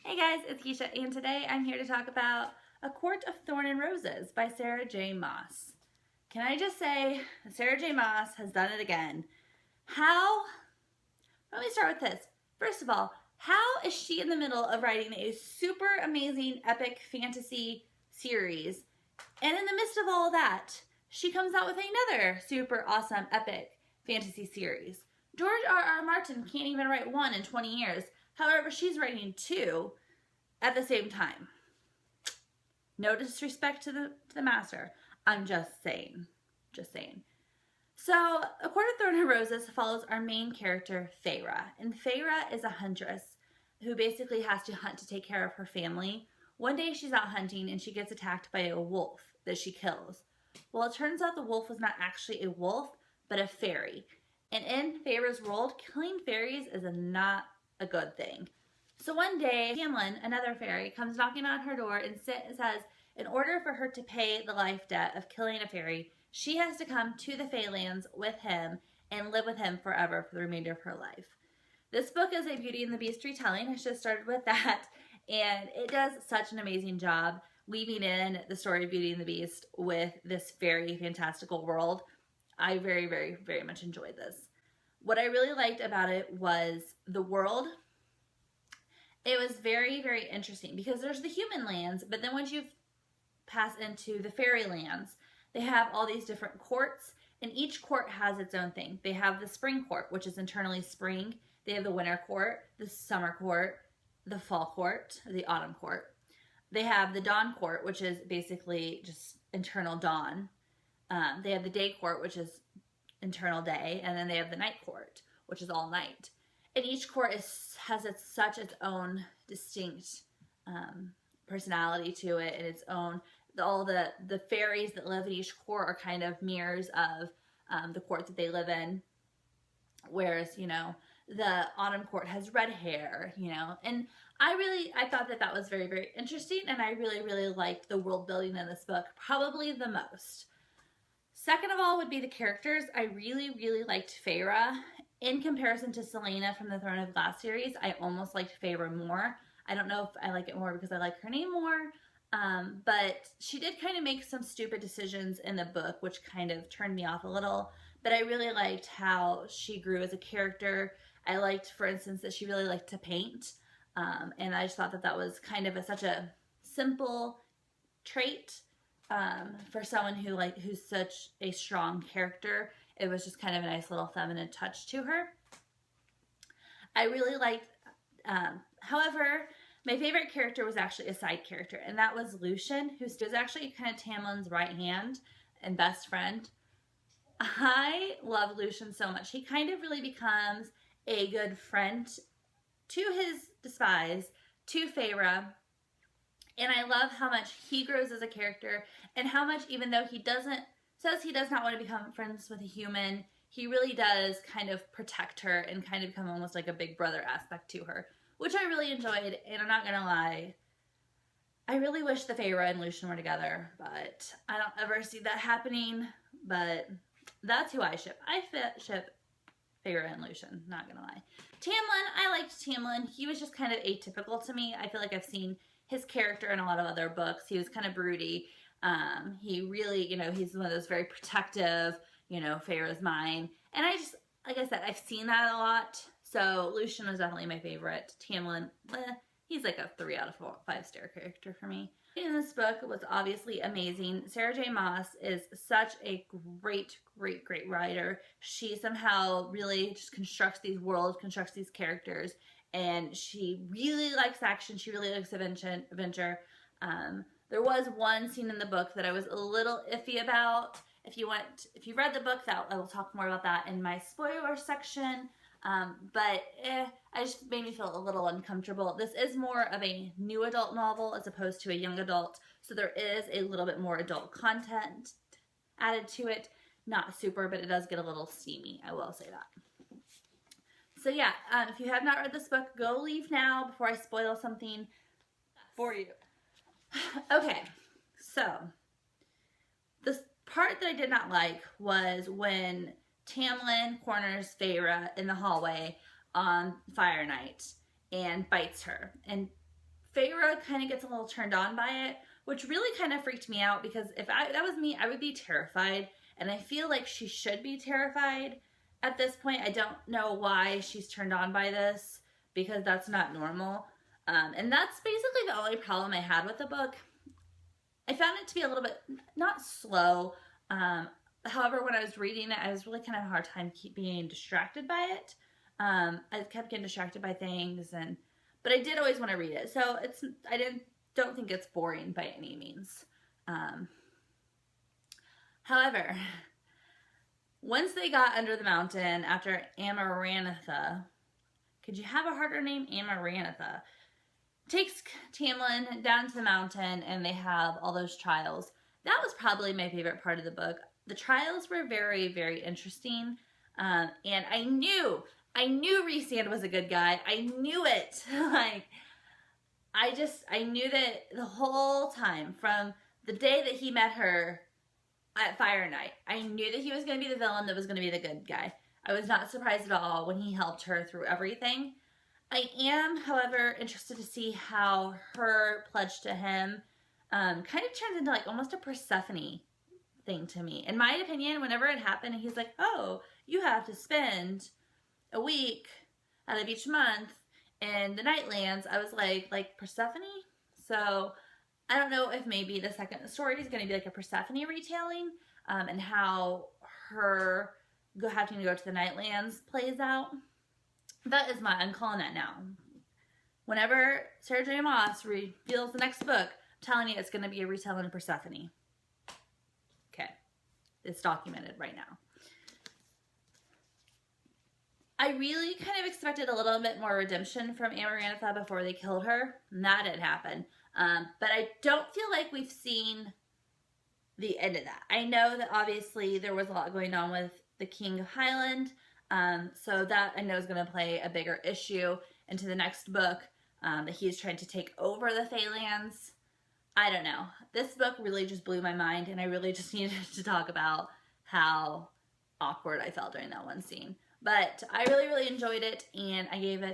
Hey guys, it's Keisha, and today I'm here to talk about A Court of Thorn and Roses by Sarah J. Maas. Can I just say, Sarah J. Maas has done it again. Let me start with this. First of all, how is she in the middle of writing a super amazing epic fantasy series, and in the midst of all of that, she comes out with another super awesome epic fantasy series? George R.R. Martin can't even write one in 20 years. However, she's writing two at the same time. No disrespect to the master. I'm just saying. Just saying. So, A Court of Thorns and Roses follows our main character, Feyre. And Feyre is a huntress who basically has to hunt to take care of her family. One day she's out hunting and she gets attacked by a wolf that she kills. Well, it turns out the wolf was not actually a wolf, but a fairy. And in Feyre's world, killing fairies is not a good thing. So one day, Tamlin, another fairy, comes knocking on her door and says, in order for her to pay the life debt of killing a fairy, she has to come to the Feylands with him and live with him forever for the remainder of her life. This book is a Beauty and the Beast retelling. I just started with that, and it does such an amazing job weaving in the story of Beauty and the Beast with this very fantastical world. I very, very, very much enjoyed this. What I really liked about it was the world. It was very, very interesting because there's the human lands, but then once you pass into the fairy lands, they have all these different courts, and each court has its own thing. They have the spring court, which is internally spring. They have the winter court, the summer court, the fall court, the autumn court. They have the dawn court, which is basically just internal dawn. They have the day court, which is internal day, and then they have the night court, which is all night. And each court has such its own distinct personality to it, and its own, all the fairies that live in each court are kind of mirrors of the court that they live in. Whereas, you know, the autumn court has red hair, you know, and I thought that was very, very interesting, and I really, really liked the world building in this book, probably the most. Second of all would be the characters. I really, really liked Feyre. In comparison to Selena from the Throne of Glass series, I almost liked Feyre more. I don't know if I like it more because I like her name more, but she did kind of make some stupid decisions in the book, which kind of turned me off a little, but I really liked how she grew as a character. I liked, for instance, that she really liked to paint, and I just thought that was kind of such a simple trait for someone who's such a strong character. It was just kind of a nice little feminine touch to her. I really liked, however, my favorite character was actually a side character, and that was Lucien, who was actually kind of Tamlin's right hand and best friend. I love Lucien so much. He kind of really becomes a good friend to his despise, to Feyre. And I love how much he grows as a character, and how much, even though he says he does not want to become friends with a human, he really does kind of protect her and kind of become almost like a big brother aspect to her, which I really enjoyed. And I'm not going to lie, I really wish the Feyre and Lucien were together, but I don't ever see that happening. But that's who I ship. I ship Feyre and Lucien, not going to lie. Tamlin, I liked Tamlin. He was just kind of atypical to me. I feel like I've seen his character in a lot of other books. He was kind of broody. He really, you know, he's one of those very protective, you know, Feyre's mine. And I just, like I said, I've seen that a lot. So Lucien was definitely my favorite. Tamlin, he's like a 3 out of 5 star character for me. In this book was obviously amazing. Sarah J. Maas is such a great, great, great writer. She somehow really just constructs these worlds, constructs these characters, and she really likes action. She really likes adventure. There was one scene in the book that I was a little iffy about. If you read the book, I will talk more about that in my spoiler section. But I just made me feel a little uncomfortable. This is more of a new adult novel as opposed to a young adult, so there is a little bit more adult content added to it. Not super, but it does get a little steamy, I will say that. So yeah, if you have not read this book, go leave now before I spoil something for you. Okay, so the part that I did not like was when Tamlin corners Feyre in the hallway on Fire Night and bites her. And Feyre kind of gets a little turned on by it, which really kind of freaked me out because if that was me, I would be terrified. And I feel like she should be terrified at this point. I don't know why she's turned on by this because that's not normal. And that's basically the only problem I had with the book. I found it to be a little bit, not slow. However, when I was reading it, I was really kind of a hard time being distracted by it. I kept getting distracted by things, but I did always want to read it. So don't think it's boring by any means. However, once they got under the mountain after Amarantha, could you have a harder name? Amarantha takes Tamlin down to the mountain and they have all those trials. That was probably my favorite part of the book. The trials were very, very interesting. And I knew Lucien was a good guy. I knew it. Like, I knew that the whole time from the day that he met her at Fire Night. I knew that he was going to be the villain that was going to be the good guy. I was not surprised at all when he helped her through everything. I am, however, interested to see how her pledge to him kind of turns into like almost a Persephone thing to me. In my opinion, whenever it happened, he's like, oh, you have to spend a week out of each month in the Nightlands. I was like Persephone? So I don't know if maybe the second story is going to be like a Persephone retelling and how her having to go to the Nightlands plays out. I'm calling that now. Whenever Sarah J. Maas reveals the next book, I'm telling you it's going to be a retelling of Persephone. Okay. It's documented right now. I really kind of expected a little bit more redemption from Amarantha before they killed her. And that didn't happen. But I don't feel like we've seen the end of that. I know that obviously there was a lot going on with the King of Highland. So that I know is going to play a bigger issue into the next book, that he's trying to take over the Feylands. I don't know. This book really just blew my mind, and I really just needed to talk about how awkward I felt during that one scene. But I really, really enjoyed it, and I gave it